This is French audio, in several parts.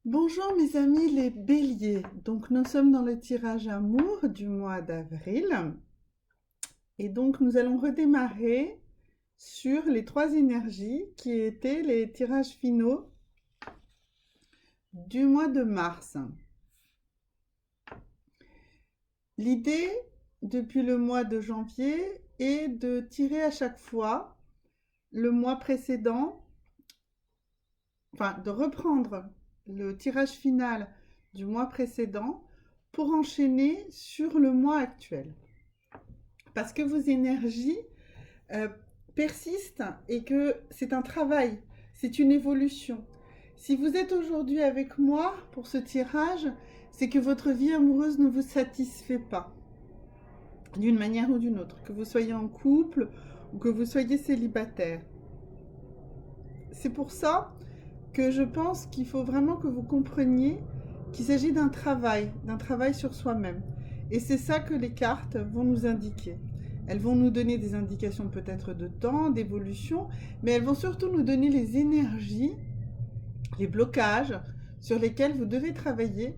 Bonjour mes amis les béliers, donc nous sommes dans le tirage amour du mois d'avril et donc nous allons redémarrer sur les trois énergies qui étaient les tirages finaux du mois de mars. L'idée depuis le mois de janvier est de tirer à chaque fois le mois précédent, enfin de reprendre le tirage final du mois précédent pour enchaîner sur le mois actuel. Parce que vos énergies euh, persistent et que c'est un travail, c'est une évolution. Si vous êtes aujourd'hui avec moi pour ce tirage, c'est que votre vie amoureuse ne vous satisfait pas, d'une manière ou d'une autre, que vous soyez en couple ou que vous soyez célibataire. C'est pour ça que je pense qu'il faut vraiment que vous compreniez qu'il s'agit d'un travail sur soi-même. Et c'est ça que les cartes vont nous indiquer. Elles vont nous donner des indications peut-être de temps, d'évolution, mais elles vont surtout nous donner les énergies, les blocages sur lesquels vous devez travailler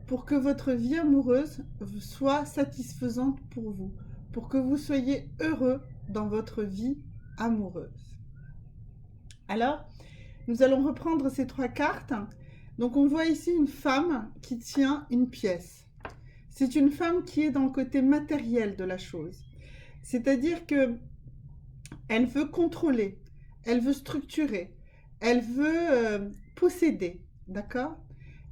pour que votre vie amoureuse soit satisfaisante pour vous, pour que vous soyez heureux dans votre vie amoureuse. Alors, nous allons reprendre ces trois cartes. Donc on voit ici une femme qui tient une pièce. C'est une femme qui est dans le côté matériel de la chose. C'est-à-dire que elle veut contrôler, elle veut structurer, elle veut posséder, d'accord?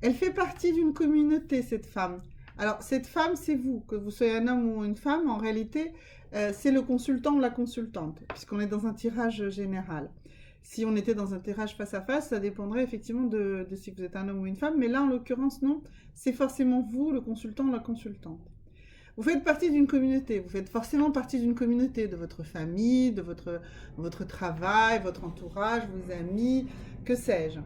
Elle fait partie d'une communauté, cette femme. Alors, cette femme, c'est vous, que vous soyez un homme ou une femme, en réalité, c'est le consultant ou la consultante, puisqu'on est dans un tirage général. Si on était dans un tirage face à face, ça dépendrait effectivement de si vous êtes un homme ou une femme, mais là, en l'occurrence, non, c'est forcément vous, le consultant ou la consultante. Vous faites partie d'une communauté, vous faites forcément partie d'une communauté, de votre famille, de votre travail, votre entourage, vos amis, que sais-je.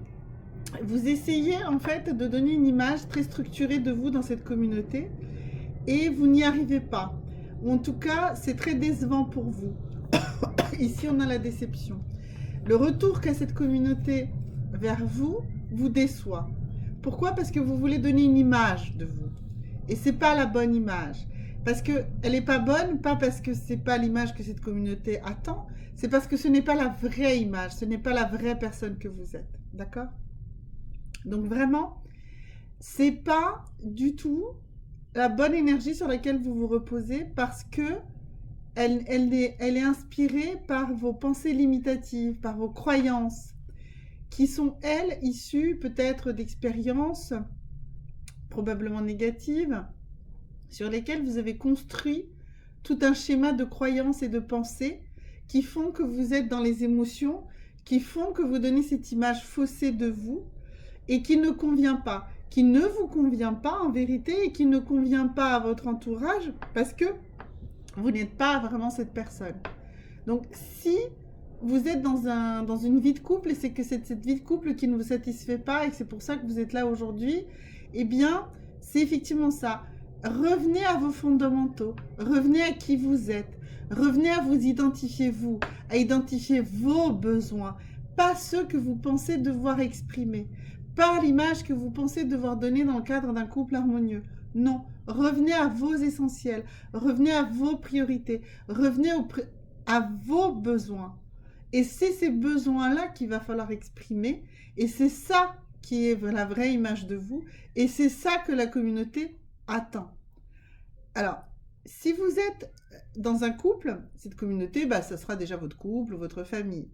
Vous essayez en fait de donner une image très structurée de vous dans cette communauté et vous n'y arrivez pas. Ou en tout cas, c'est très décevant pour vous. Ici, on a la déception. Le retour qu'a cette communauté vers vous vous déçoit. Pourquoi? Parce que vous voulez donner une image de vous. Et c'est pas la bonne image. Parce qu'elle n'est pas bonne, pas parce que c'est pas l'image que cette communauté attend, c'est parce que ce n'est pas la vraie image, ce n'est pas la vraie personne que vous êtes. D'accord? Donc vraiment, c'est pas du tout la bonne énergie sur laquelle vous vous reposez parce que elle est inspirée par vos pensées limitatives, par vos croyances, qui sont, elles, issues peut-être d'expériences probablement négatives, sur lesquelles vous avez construit tout un schéma de croyances et de pensées qui font que vous êtes dans les émotions, qui font que vous donnez cette image faussée de vous et qui ne convient pas, qui ne vous convient pas en vérité et qui ne convient pas à votre entourage parce que vous n'êtes pas vraiment cette personne. Donc si vous êtes dans une vie de couple et c'est que c'est cette vie de couple qui ne vous satisfait pas et que c'est pour ça que vous êtes là aujourd'hui, eh bien c'est effectivement ça. Revenez à vos fondamentaux, revenez à qui vous êtes, revenez à vous identifier vous, à identifier vos besoins, pas ceux que vous pensez devoir exprimer, pas l'image que vous pensez devoir donner dans le cadre d'un couple harmonieux. Non, revenez à vos essentiels, revenez à vos priorités, revenez à vos besoins. Et c'est ces besoins-là qu'il va falloir exprimer, et c'est ça qui est la vraie image de vous, et c'est ça que la communauté attend. Alors, si vous êtes dans un couple, cette communauté, ça sera déjà votre couple, votre famille.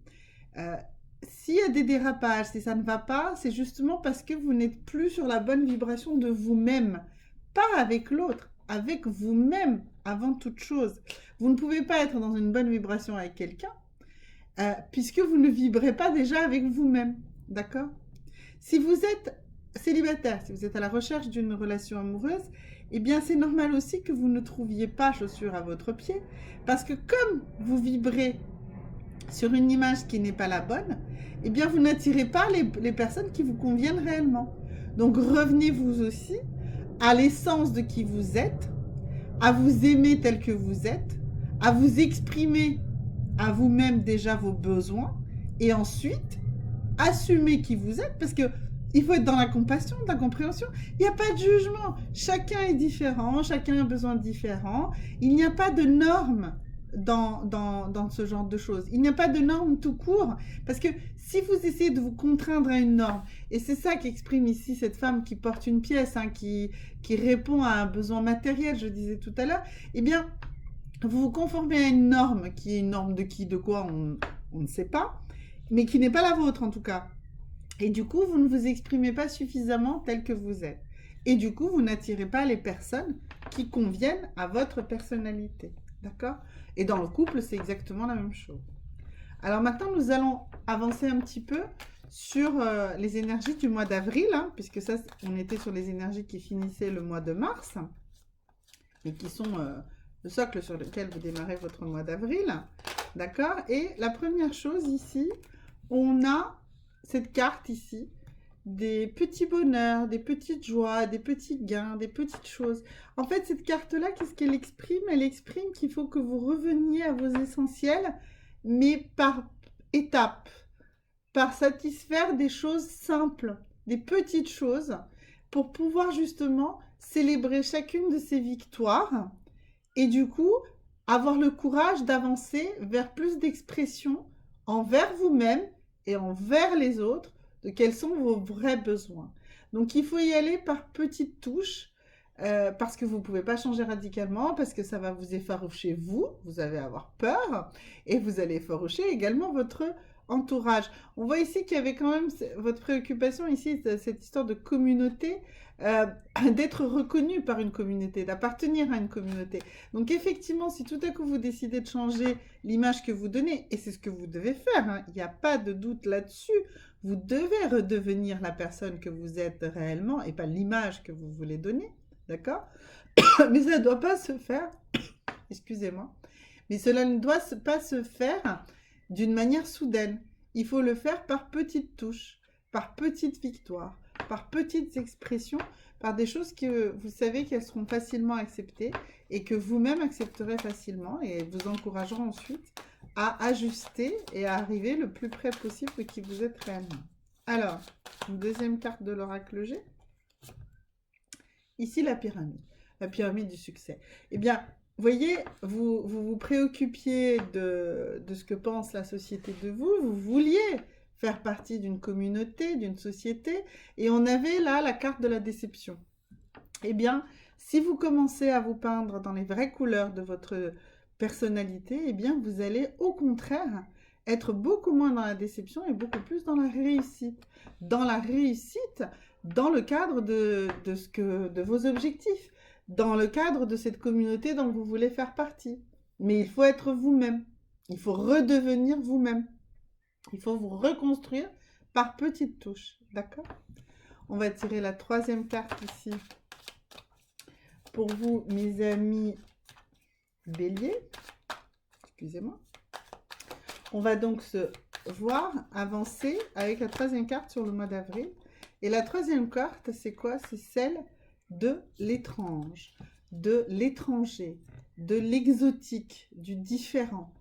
S'il y a des dérapages, si ça ne va pas, c'est justement parce que vous n'êtes plus sur la bonne vibration de vous-même. Pas avec l'autre, avec vous-même avant toute chose. Vous ne pouvez pas être dans une bonne vibration avec quelqu'un puisque vous ne vibrez pas déjà avec vous-même. D'accord? Si vous êtes célibataire, si vous êtes à la recherche d'une relation amoureuse, eh bien c'est normal aussi que vous ne trouviez pas chaussure à votre pied, parce que comme vous vibrez sur une image qui n'est pas la bonne, eh bien vous n'attirez pas les personnes qui vous conviennent réellement. Donc revenez vous aussi à l'essence de qui vous êtes, à vous aimer tel que vous êtes, à vous exprimer à vous-même déjà vos besoins, et ensuite assumer qui vous êtes, parce que il faut être dans la compassion, la compréhension. Il n'y a pas de jugement. Chacun est différent, chacun a besoin de différents. Il n'y a pas de normes dans ce genre de choses. Il n'y a pas de normes tout court. Parce que si vous essayez de vous contraindre à une norme, et c'est ça qu'exprime ici cette femme qui porte une pièce, hein, qui répond à un besoin matériel, je disais tout à l'heure, eh bien, vous vous conformez à une norme, qui est une norme de qui, de quoi, on ne sait pas, mais qui n'est pas la vôtre en tout cas. Et du coup, vous ne vous exprimez pas suffisamment tel que vous êtes. Et du coup, vous n'attirez pas les personnes qui conviennent à votre personnalité. D'accord? Et dans le couple, c'est exactement la même chose. Alors maintenant, nous allons avancer un petit peu sur les énergies du mois d'avril, hein, puisque ça, on était sur les énergies qui finissaient le mois de mars, et qui sont le socle sur lequel vous démarrez votre mois d'avril. D'accord? Et la première chose ici, on a cette carte ici, des petits bonheurs, des petites joies, des petits gains, des petites choses. En fait, cette carte-là, qu'est-ce qu'elle exprime? Elle exprime qu'il faut que vous reveniez à vos essentiels, mais par étapes, par satisfaire des choses simples, des petites choses, pour pouvoir justement célébrer chacune de ces victoires et du coup, avoir le courage d'avancer vers plus d'expression envers vous-même et envers les autres de quels sont vos vrais besoins. Donc, il faut y aller par petites touches parce que vous ne pouvez pas changer radicalement, parce que ça va vous effaroucher vous allez avoir peur et vous allez effaroucher également votre entourage. On voit ici qu'il y avait quand même votre préoccupation ici, cette histoire de communauté, d'être reconnu par une communauté, d'appartenir à une communauté. Donc effectivement, si tout à coup vous décidez de changer l'image que vous donnez, et c'est ce que vous devez faire, hein, il n'y a pas de doute là-dessus, vous devez redevenir la personne que vous êtes réellement et pas l'image que vous voulez donner, d'accord? Mais ça ne doit pas se faire, excusez-moi, mais cela ne doit pas se faire d'une manière soudaine. Il faut le faire par petites touches, par petites victoires, par petites expressions, par des choses que vous savez qu'elles seront facilement acceptées et que vous-même accepterez facilement et vous encourageront ensuite à ajuster et à arriver le plus près possible de qui vous êtes réellement. Alors, une deuxième carte de l'oracle G. Ici, la pyramide du succès. Eh bien, voyez, vous préoccupiez de ce que pense la société de vous, vous vouliez faire partie d'une communauté, d'une société, et on avait là la carte de la déception. Eh bien, si vous commencez à vous peindre dans les vraies couleurs de votre personnalité, eh bien, vous allez au contraire être beaucoup moins dans la déception et beaucoup plus dans la réussite. Dans la réussite, dans le cadre de vos objectifs, dans le cadre de cette communauté dont vous voulez faire partie. Mais il faut être vous-même. Il faut redevenir vous-même. Il faut vous reconstruire par petites touches. D'accord? On va tirer la troisième carte ici. Pour vous, mes amis béliers. Excusez-moi. On va donc se voir avancer avec la troisième carte sur le mois d'avril. Et la troisième carte, c'est quoi? C'est celle de l'étrange, de l'étranger, de l'exotique, du différent.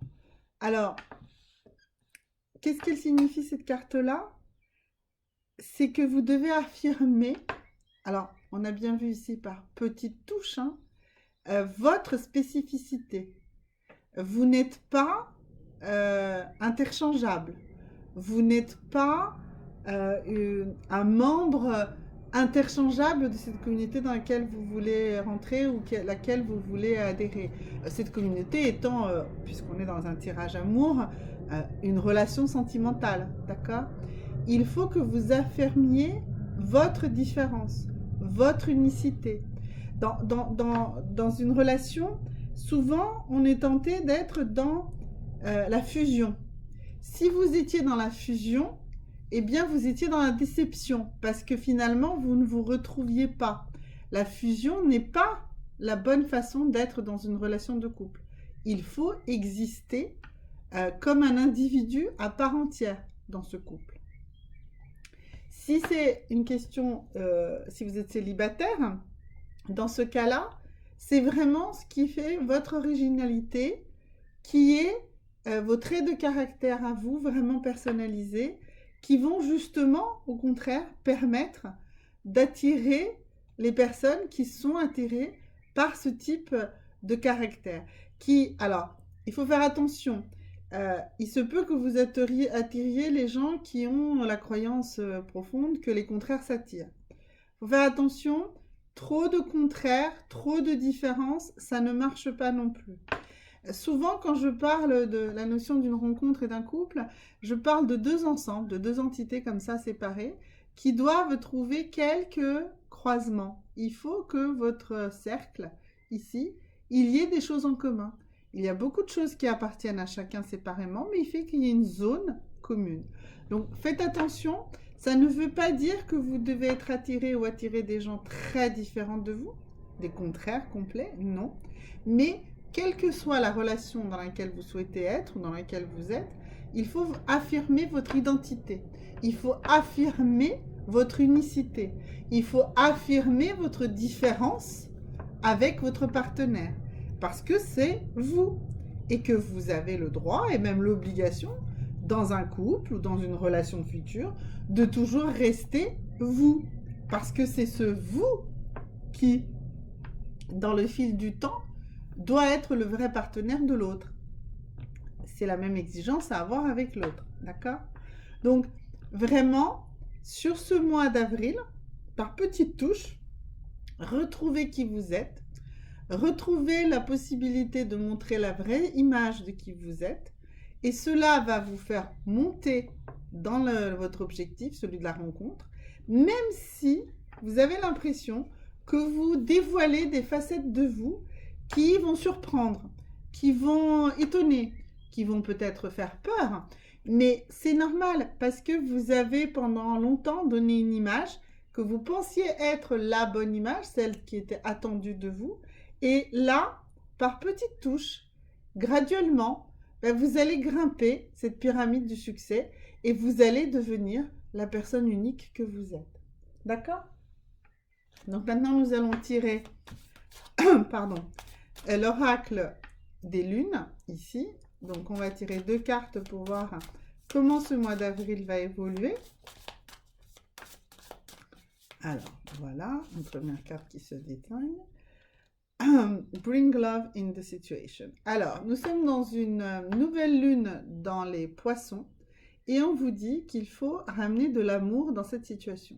Alors, qu'est-ce qu'elle signifie cette carte-là? C'est que vous devez affirmer, alors on a bien vu ici par petites touches, hein, votre spécificité. Vous n'êtes pas interchangeable. Vous n'êtes pas un membre interchangeable de cette communauté dans laquelle vous voulez rentrer ou laquelle vous voulez adhérer. Cette communauté étant, puisqu'on est dans un tirage amour, une relation sentimentale, d'accord? Il faut que vous affirmiez votre différence, votre unicité. Dans une relation, souvent, on est tenté d'être dans la fusion. Si vous étiez dans la fusion, eh bien, vous étiez dans la déception parce que finalement, vous ne vous retrouviez pas. La fusion n'est pas la bonne façon d'être dans une relation de couple. Il faut exister comme un individu à part entière dans ce couple. Si c'est une question, si vous êtes célibataire, dans ce cas-là, c'est vraiment ce qui fait votre originalité, qui est vos traits de caractère à vous, vraiment personnalisés, qui vont justement, au contraire, permettre d'attirer les personnes qui sont attirées par ce type de caractère. Alors, il faut faire attention. Il se peut que vous attiriez les gens qui ont la croyance profonde que les contraires s'attirent. Il faut faire attention, trop de contraires, trop de différences, ça ne marche pas non plus. Souvent, quand je parle de la notion d'une rencontre et d'un couple, je parle de deux ensembles, de deux entités comme ça séparées, qui doivent trouver quelques croisements. Il faut que votre cercle, ici, il y ait des choses en commun. Il y a beaucoup de choses qui appartiennent à chacun séparément, mais il fait qu'il y ait une zone commune. Donc, faites attention. Ça ne veut pas dire que vous devez être attiré ou attirer des gens très différents de vous, des contraires complets, non. Mais quelle que soit la relation dans laquelle vous souhaitez être ou dans laquelle vous êtes, il faut affirmer votre identité. Il faut affirmer votre unicité. Il faut affirmer votre différence avec votre partenaire. Parce que c'est vous. Et que vous avez le droit et même l'obligation, dans un couple ou dans une relation future, de toujours rester vous. Parce que c'est ce vous qui, dans le fil du temps, doit être le vrai partenaire de l'autre. C'est la même exigence à avoir avec l'autre, d'accord? Donc, vraiment, sur ce mois d'avril, par petites touches, retrouvez qui vous êtes, retrouvez la possibilité de montrer la vraie image de qui vous êtes, et cela va vous faire monter dans votre objectif, celui de la rencontre, même si vous avez l'impression que vous dévoilez des facettes de vous qui vont surprendre, qui vont étonner, qui vont peut-être faire peur. Mais c'est normal parce que vous avez pendant longtemps donné une image que vous pensiez être la bonne image, celle qui était attendue de vous. Et là, par petites touches, graduellement, vous allez grimper cette pyramide du succès et vous allez devenir la personne unique que vous êtes. D'accord? Donc maintenant, nous allons tirer l'oracle des lunes, ici. Donc, on va tirer 2 cartes pour voir comment ce mois d'avril va évoluer. Alors, voilà, une première carte qui se déteigne. Bring love in the situation. Alors, nous sommes dans une nouvelle lune dans les poissons et on vous dit qu'il faut ramener de l'amour dans cette situation.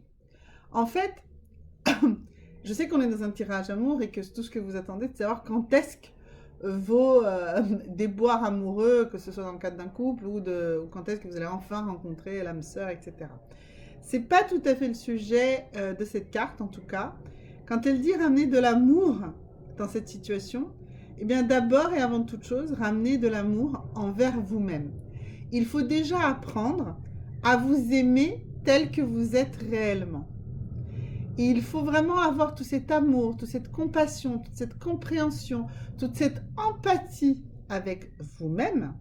En fait, je sais qu'on est dans un tirage amour et que tout ce que vous attendez, c'est de savoir quand est-ce que vos déboires amoureux, que ce soit dans le cadre d'un couple ou quand est-ce que vous allez enfin rencontrer l'âme sœur, etc. C'est pas tout à fait le sujet de cette carte, en tout cas. Quand elle dit ramener de l'amour dans cette situation, eh bien d'abord et avant toute chose, ramener de l'amour envers vous-même. Il faut déjà apprendre à vous aimer tel que vous êtes réellement. Et il faut vraiment avoir tout cet amour, toute cette compassion, toute cette compréhension, toute cette empathie avec vous-même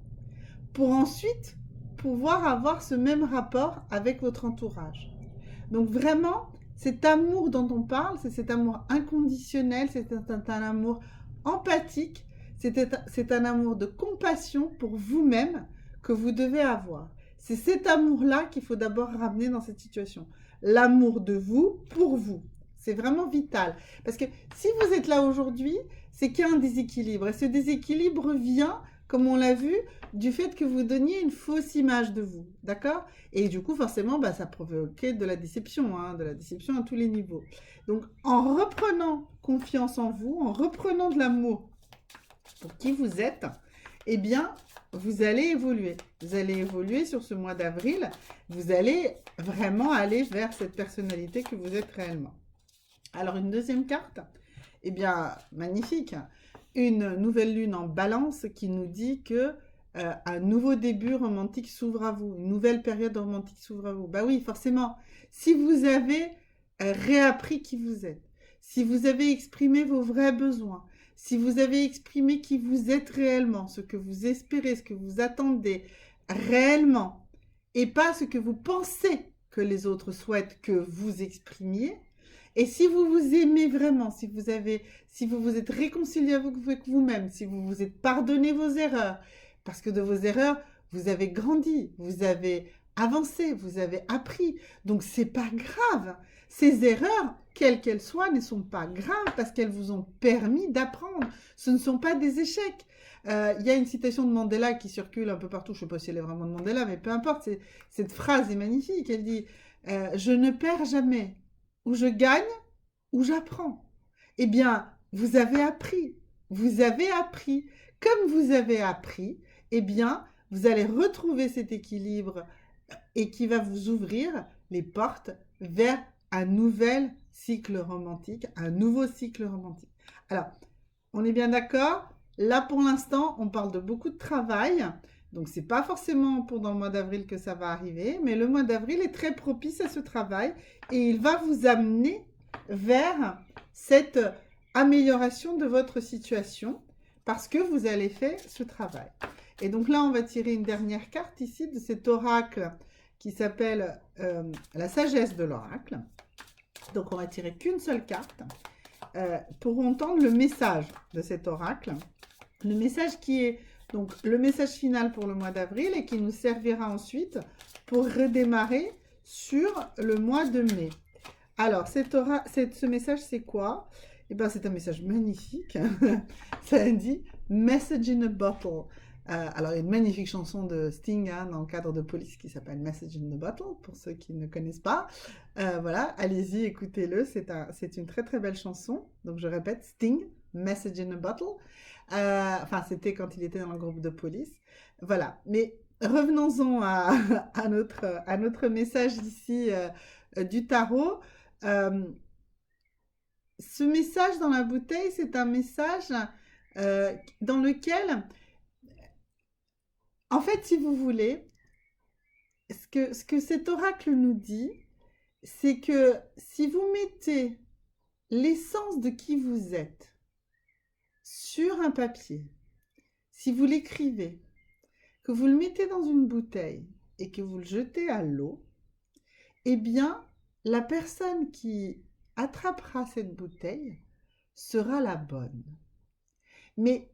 pour ensuite pouvoir avoir ce même rapport avec votre entourage. Donc vraiment, cet amour dont on parle, c'est cet amour inconditionnel, c'est un amour empathique, c'est un amour de compassion pour vous-même que vous devez avoir. C'est cet amour-là qu'il faut d'abord ramener dans cette situation. L'amour de vous pour vous. C'est vraiment vital. Parce que si vous êtes là aujourd'hui, c'est qu'il y a un déséquilibre. Et ce déséquilibre vient, comme on l'a vu, du fait que vous donniez une fausse image de vous. D'accord? Et du coup, forcément, ça provoquait de la déception à tous les niveaux. Donc, en reprenant confiance en vous, en reprenant de l'amour pour qui vous êtes, eh bien, vous allez évoluer. Vous allez évoluer sur ce mois d'avril. Vous allez vraiment aller vers cette personnalité que vous êtes réellement. Alors, une deuxième carte, eh bien, magnifique. Une nouvelle lune en balance qui nous dit que un nouveau début romantique s'ouvre à vous. Une nouvelle période romantique s'ouvre à vous. Bah oui, forcément. Si vous avez réappris qui vous êtes, si vous avez exprimé vos vrais besoins, si vous avez exprimé qui vous êtes réellement, ce que vous espérez, ce que vous attendez réellement, et pas ce que vous pensez que les autres souhaitent que vous exprimiez, et si vous vous aimez vraiment, si vous vous êtes réconcilié avec vous-même, si vous vous êtes pardonné vos erreurs, parce que de vos erreurs, vous avez grandi, vous avez avancé, vous avez appris. Donc, c'est pas grave. Ces erreurs, quelles qu'elles soient, ne sont pas graves parce qu'elles vous ont permis d'apprendre. Ce ne sont pas des échecs. Il y a une citation de Mandela qui circule un peu partout. Je ne sais pas si elle est vraiment de Mandela, mais peu importe. Cette phrase est magnifique. Elle dit je ne perds jamais. Ou je gagne, ou j'apprends. Eh bien, vous avez appris. Vous avez appris. Comme vous avez appris, eh bien, vous allez retrouver cet équilibre et qui va vous ouvrir les portes vers un nouvel cycle romantique, un nouveau cycle romantique. Alors, on est bien d'accord? Là, pour l'instant, on parle de beaucoup de travail. Donc, c'est pas forcément pendant le mois d'avril que ça va arriver, mais le mois d'avril est très propice à ce travail et il va vous amener vers cette amélioration de votre situation parce que vous allez faire ce travail. Et donc là, on va tirer une dernière carte ici de cet oracle qui s'appelle la sagesse de l'oracle. Donc, on va tirer qu'une seule carte pour entendre le message de cet oracle. Le message qui est donc le message final pour le mois d'avril et qui nous servira ensuite pour redémarrer sur le mois de mai. Alors, ce message, c'est quoi? Eh bien, c'est un message magnifique. Ça dit « Message in a bottle ». Alors, il y a une magnifique chanson de Sting dans le cadre de Police qui s'appelle « Message in a bottle », pour ceux qui ne connaissent pas. Voilà, allez-y, écoutez-le. C'est une très, très belle chanson. Donc, je répète, Sting, « Message in a bottle ». Enfin, c'était quand il était dans le groupe de Police. Voilà, mais revenons-en à notre message ici du tarot. Ce message dans la bouteille, c'est un message dans lequel, en fait, si vous voulez, ce que cet oracle nous dit, c'est que si vous mettez l'essence de qui vous êtes sur un papier, si vous l'écrivez, que vous le mettez dans une bouteille et que vous le jetez à l'eau, eh bien, la personne qui attrapera cette bouteille sera la bonne. Mais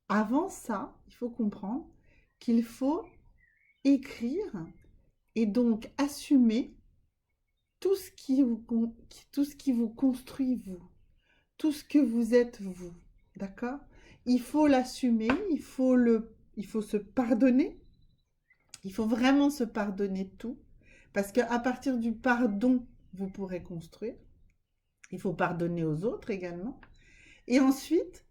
avant ça, il faut comprendre qu'il faut écrire et donc assumer tout ce qui vous construit vous, tout ce que vous êtes vous, d'accord? Il faut l'assumer, il faut se pardonner, il faut vraiment se pardonner tout, parce qu'à partir du pardon, vous pourrez construire. Il faut pardonner aux autres également. Et ensuite,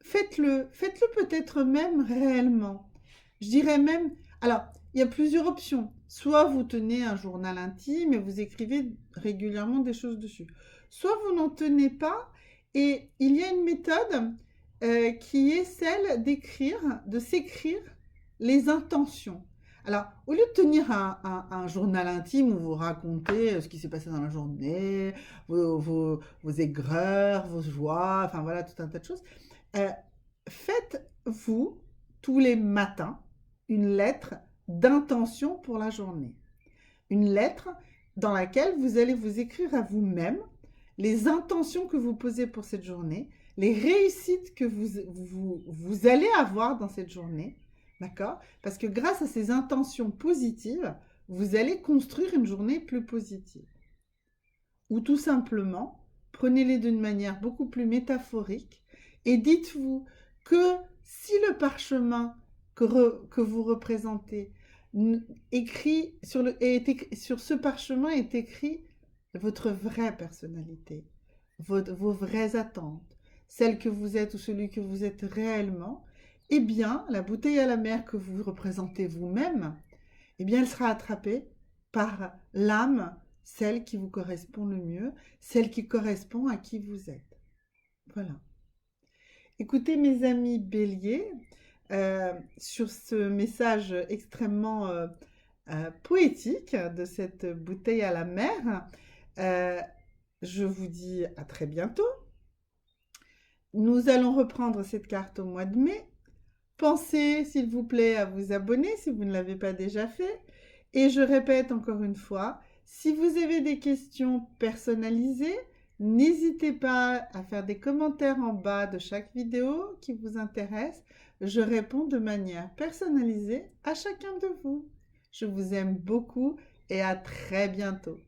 faites-le peut-être même réellement. Je dirais même, alors, il y a plusieurs options. Soit vous tenez un journal intime et vous écrivez régulièrement des choses dessus. Soit vous n'en tenez pas et il y a une méthode qui est celle de s'écrire les intentions. Alors, au lieu de tenir un journal intime où vous racontez ce qui s'est passé dans la journée, vos aigreurs, vos joies, enfin voilà, tout un tas de choses, faites-vous tous les matins une lettre d'intention pour la journée. Une lettre dans laquelle vous allez vous écrire à vous-même les intentions que vous posez pour cette journée, les réussites que vous allez avoir dans cette journée, d'accord? Parce que grâce à ces intentions positives, vous allez construire une journée plus positive. Ou tout simplement, prenez-les d'une manière beaucoup plus métaphorique et dites-vous que si le parchemin que vous représentez sur ce parchemin est écrit votre vraie personnalité, vos vraies attentes, celle que vous êtes ou celui que vous êtes réellement, eh bien, la bouteille à la mer que vous représentez vous-même, eh bien, elle sera attrapée par l'âme, celle qui vous correspond le mieux, celle qui correspond à qui vous êtes. Voilà. Écoutez, mes amis béliers, sur ce message extrêmement poétique de cette bouteille à la mer, je vous dis à très bientôt. Nous allons reprendre cette carte au mois de mai. Pensez, s'il vous plaît, à vous abonner si vous ne l'avez pas déjà fait. Et je répète encore une fois, si vous avez des questions personnalisées, n'hésitez pas à faire des commentaires en bas de chaque vidéo qui vous intéresse. Je réponds de manière personnalisée à chacun de vous. Je vous aime beaucoup et à très bientôt.